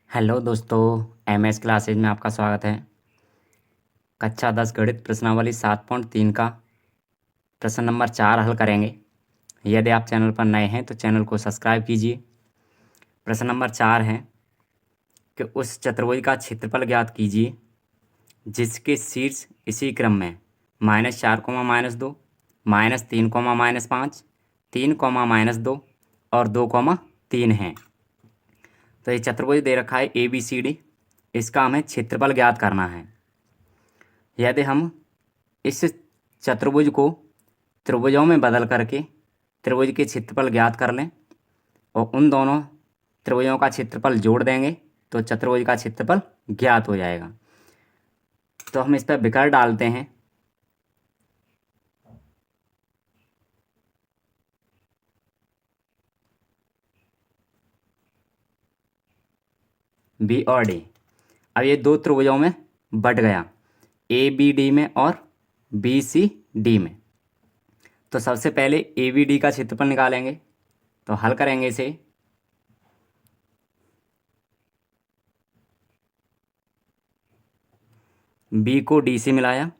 Hello दोस्तों। MS classes में आपका स्वागत है। कक्षा 10 गणित प्रश्नावली 7.3 का प्रश्न नंबर 4 हल करेंगे। यदि आप चैनल पर नए हैं तो चैनल को सब्सक्राइब कीजिए। प्रश्न नंबर 4 है कि उस चतुर्भुज का क्षेत्रफल ज्ञात कीजिए जिसके शीर्ष इसी क्रम में -4, -2, -3, -5, 3, -2 और 2, 3 हैं। तो ये चतुर्भुज दे रखा है ABCD। इसका हमें क्षेत्रफल ज्ञात करना है। यदि हम इस चतुर्भुज को त्रिभुजों में बदल करके त्रिभुज के क्षेत्रफल ज्ञात कर लें और उन दोनों त्रिभुजों का क्षेत्रफल जोड़ देंगे तो चतुर्भुज का क्षेत्रफल ज्ञात हो जाएगा। तो हम इस पर विकर्ण डालते हैं। बी और डी। अब ये दो त्रिभुजों में बट गया, ABD में और BCD में। तो सबसे पहले ABD का क्षेत्रफल निकालेंगे। तो हल करेंगे इसे। B को D से मिलाया,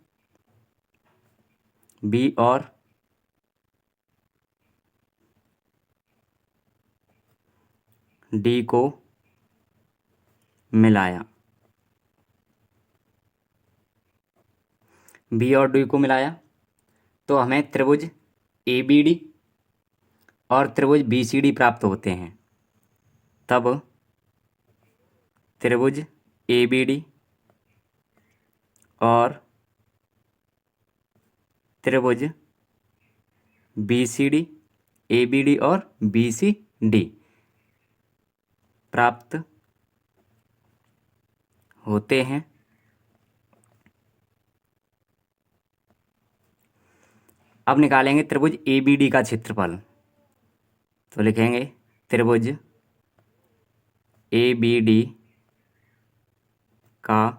B और D को मिलाया, B और D को मिलाया तो हमें त्रिभुज ABD और त्रिभुज BCD प्राप्त होते हैं। तब त्रिभुज ABD और त्रिभुज BCD, ABD और BCD प्राप्त होते हैं। अब निकालेंगे त्रिभुज ABD का क्षेत्रफल। तो लिखेंगे त्रिभुज ABD का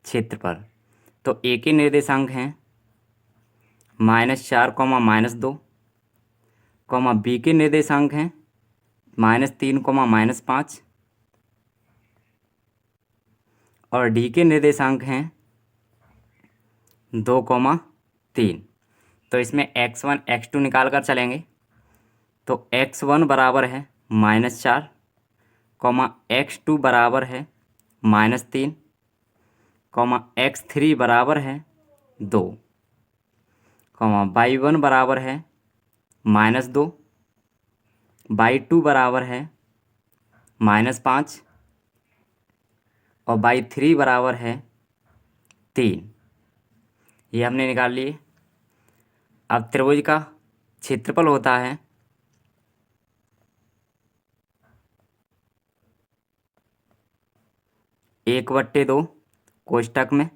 क्षेत्रफल। तो A के निर्देशांक हैं -4, -2, B के निर्देशांक हैं -3, -5 और D के निर्देशांक हैं 2, 3। तो इसमें x1 x2 निकाल कर चलेंगे। तो x1 बराबर है -4, x2 बराबर है -3, x3 बराबर है 2, y1 बराबर है -2, y2 बराबर है -5 और y3 बराबर है 3। ये हमने निकाल लिए। अब त्रिभुज का क्षेत्रफल होता है एक बट्टे दो कोष्टक में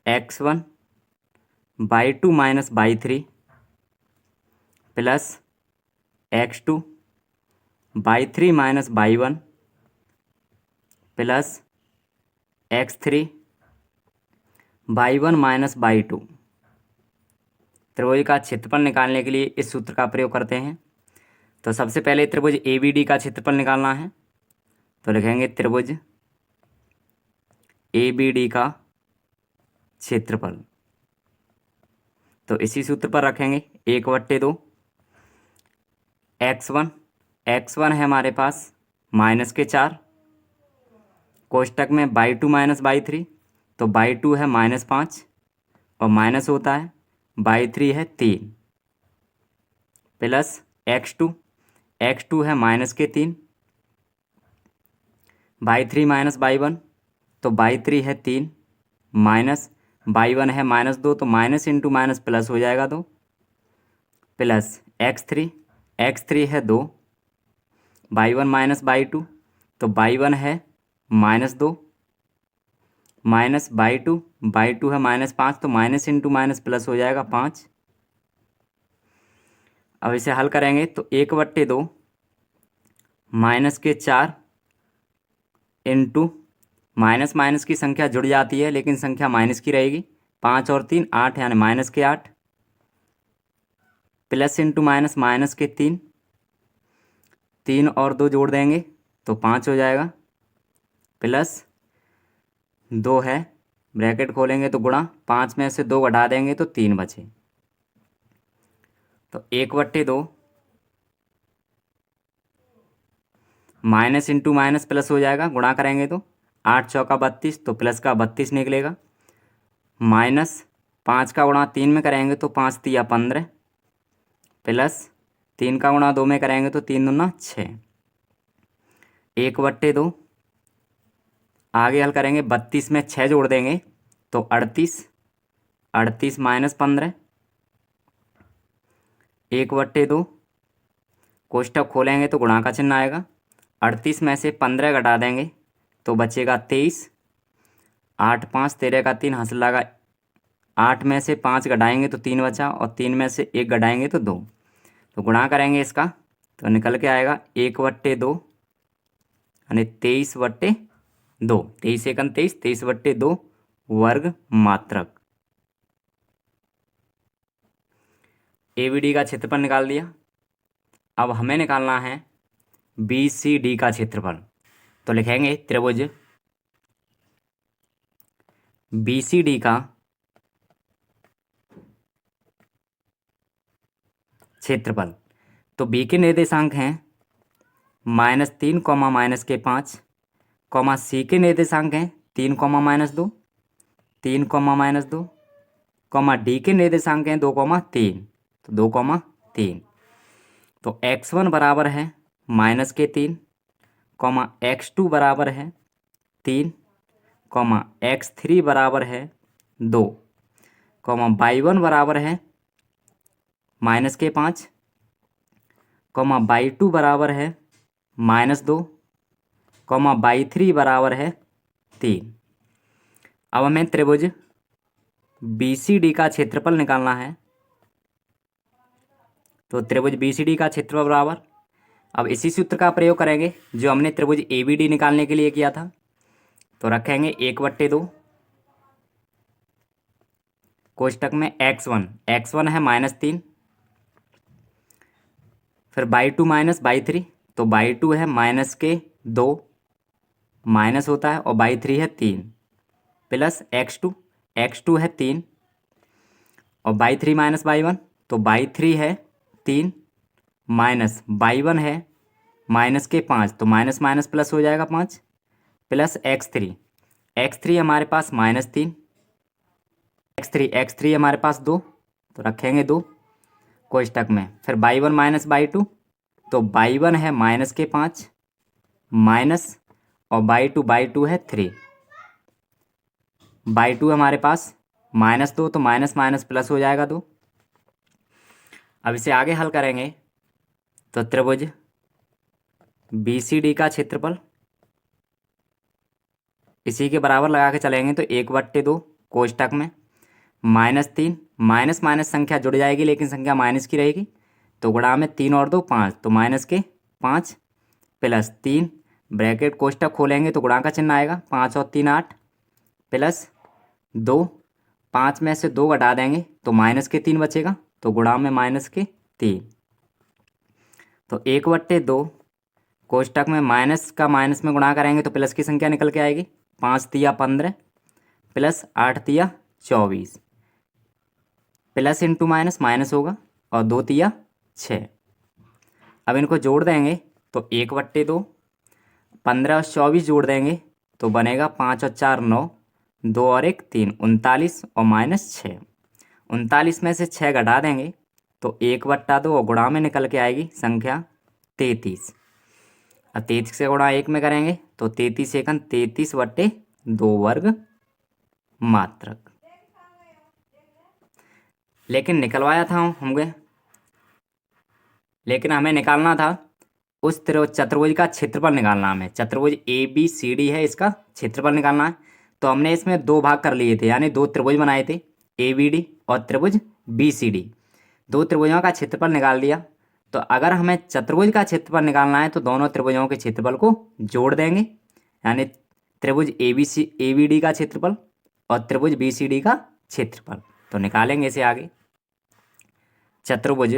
x1 y2 minus y3 plus x2 y3 minus y1 plus x3 y1 minus y2। त्रिभुज का क्षेत्रफल निकालने के लिए इस सूत्र का प्रयोग करते हैं। तो सबसे पहले त्रिभुज ABD का क्षेत्रफल निकालना है। तो लिखेंगे त्रिभुज ABD का क्षेत्रफल। तो इसी सूत्र पर रखेंगे एक बट्टे दो x1 है हमारे पास -4 कोष्टक में y2 माइनस y3। तो y2 है -5 और माइनस होता है y3 है 3 प्लस x2 है -3 y3 माइनस y1। तो y3 है 3 माइनस y1 है -2। तो माइनस इंटू माइनस प्लस हो जाएगा 2 प्लस x3 है 2 y1 माइनस y2। तो y1 है -2 माइनस y2 है -5। तो माइनस इंटू माइनस प्लस हो जाएगा 5। अब इसे हल करेंगे तो एक बट्टे दो -4 इंटू माइनस माइनस की संख्या जुड़ जाती है लेकिन संख्या माइनस की रहेगी। 5 और 3 8 यानी -8 प्लस इंटू माइनस -3 3 और 2 जोड़ देंगे तो 5 हो जाएगा, प्लस 2 है, ब्रैकेट खोलेंगे तो गुणा, 5 में से 2 घटा देंगे तो 3 बचे, तो 1/2 माइनस इंटू माइनस प्लस हो जाएगा, गुणा करेंगे तो 8 चौका 32, तो प्लस का 32 निकलेगा, माइनस 5 का गुणा 3 में करेंगे तो 5 तिया 15, प्लस 3 का गुणा 2 में करेंगे तो 3 दूना 6, 1/2 आगे हल करेंगे, 32 में 6 जोड़ देंगे तो 38, 38 माइनस 15, 1/2 कोष्टक खोलेंगे तो गुणा का चिन्ह आएगा, 38 में से 15 घटा देंगे तो बचेगा 23, 8 5 13 का 3 हासिल लगा, 8 में से 5 घटाएंगे तो 3 बचा, और 3 में से 1 घटाएंगे तो 2, तो गुणा करेंगे इसका तो निकल के आएगा 1/2 यानी 23/2, 23 एकन 23, 23/2 वर्ग मात्रक। ABD का क्षेत्रफल निकाल दिया। अब हमें निकालना है BCD का क्षेत्रफल, तो लिखेंगे त्रिभुज BCD का क्षेत्रफल, तो B के निर्देशांक हैं -3, -5, C के निर्देशांक हैं 3, -2, 3, -2, D के निर्देशांक हैं 2, 3, तो 2, 3, तो x1 बराबर है -3, x2 बराबर है 3, x3 बराबर है 2, y1 बराबर है -5, y2 बराबर है -2, y3 बराबर है 3। अब हमें त्रिभुज BCD का क्षेत्रफल निकालना है, तो त्रिभुज BCD का क्षेत्रफल बराबर, अब इसी सूत्र का प्रयोग करेंगे जो हमने त्रिभुज ABD निकालने के लिए किया था, तो रखेंगे 1/2 कोष्टक में x1 है -3, फिर y2 माइनस y3, तो y2 है -2 माइनस होता है, और y3 है 3, प्लस x2 है 3, और y3 माइनस y1, तो y3 है 3 माइनस y1 है -5, तो माइनस माइनस प्लस हो जाएगा 5, प्लस x3 हमारे पास -3, x3 हमारे पास 2, तो रखेंगे 2 कोष्टक में, फिर y1 माइनस y2, तो y1 है -5 माइनस, और y2 है 3, y2 हमारे पास -2, तो माइनस माइनस प्लस हो जाएगा 2। अब इसे आगे हल करेंगे तो त्रिभुज BCD का क्षेत्रफल इसी के बराबर लगा के चलेंगे, तो 1/2 कोष्टक में -3, माइनस माइनस संख्या जुड़ जाएगी लेकिन संख्या माइनस की रहेगी, तो गुणा में 3 और 2 5, तो -5 प्लस 3 ब्रैकेट कोष्टक खोलेंगे तो गुणा का चिन्ह आएगा, 5 और 3 8, प्लस 2, 5 में से 2 घटा देंगे तो -3 बचेगा, तो गुणा में -3, तो 1/2 कोष्टक में माइनस का माइनस में गुणा करेंगे तो प्लस की संख्या निकल के आएगी, 5 तिया 15 प्लस 8 तिया 24, प्लस इंटू माइनस माइनस होगा, और 2 तिया 6। अब इनको जोड़ देंगे तो 1/2, 15 और 24 जोड़ देंगे तो बनेगा 5 और 4 9, 2 और 1 3, 39 और -6, 39 में से 6 घटा देंगे तो 1/2 और गुणा में निकल के आएगी संख्या 33, अब 33 से गुणा 1 में करेंगे तो 33 एकन 33/2 वर्ग मात्रक। लेकिन निकलवाया था होंगे, लेकिन हमें निकालना था उस चतुर्भुज का क्षेत्रफल निकालना, हमें चतुर्भुज ABCD है इसका क्षेत्रफल निकालना है, तो हमने इसमें 2 भाग कर लिए थे, यानी 2 त्रिभुज बनाए थे ABD और त्रिभुज BCD, 2 त्रिभुजों का क्षेत्रफल निकाल दिया। तो अगर हमें चतुर्भुज का क्षेत्रफल निकालना है तो दोनों त्रिभुजों के क्षेत्रफल को जोड़ देंगे, यानी त्रिभुज ABD का क्षेत्रफल और त्रिभुज BCD का क्षेत्रफल, तो निकालेंगे इसे आगे। चतुर्भुज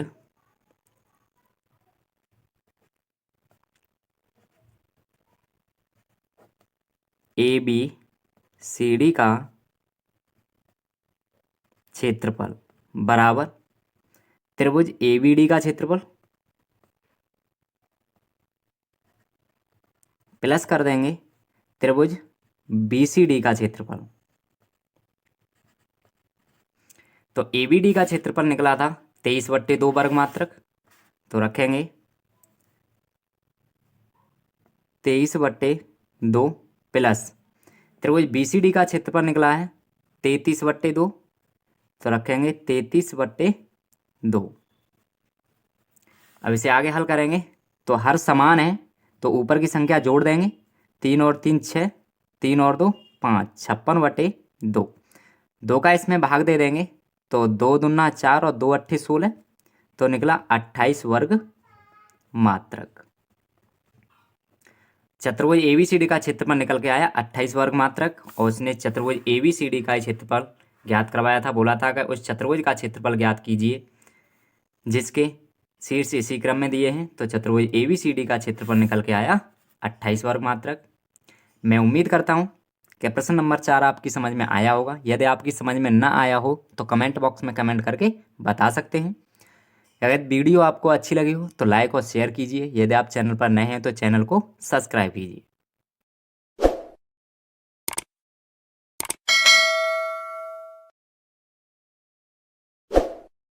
ABCD का क्षेत्रफल बराबर त्रिभुज ABD का क्षेत्रफल प्लस कर देंगे त्रिभुज BCD का क्षेत्रफल। तो ABD का क्षेत्रफल निकला था 23/2 वर्ग मात्रक, तो रखेंगे 23/2 प्लस त्रिभुज BCD का क्षेत्रफल निकला है 33/2, तो रखेंगे 33/2। अब इसे आगे हल करेंगे तो हर समान है, तो ऊपर की संख्या जोड़ देंगे, 3 और 3 6, 3 और 2 5, 56/2। 2 का इसमें भाग दे देंगे तो 2 दूना 4 और 2 अट्ठे 16, तो निकला 28 वर्ग मात्रक। चतुर्भुज ABCD का क्षेत्रफल निकल के आया 28 वर्ग मात्रक, और उसने चतुर्भुज ABCD का क्षेत्रफल ज्ञात करवाया था। बोला था कि उस चतुर्भुज का क्षेत्रफल ज्ञात कीजिए जिसके शीर्ष इसी क्रम में दिए हैं। तो चतुर्भुज ABCD का क्षेत्रफल निकल के आया 28 वर्ग मात्रक। मैं उम्मीद करता हूँ कि प्रश्न नंबर 4 आपकी समझ में आया होगा। यदि आपकी समझ में ना आया हो तो कमेंट बॉक्स में कमेंट करके बता सकते हैं। अगर वीडियो आपको अच्छी लगी हो तो लाइक और शेयर कीजिए। यदि आप चैनल पर नए हैं तो चैनल को सब्सक्राइब कीजिए।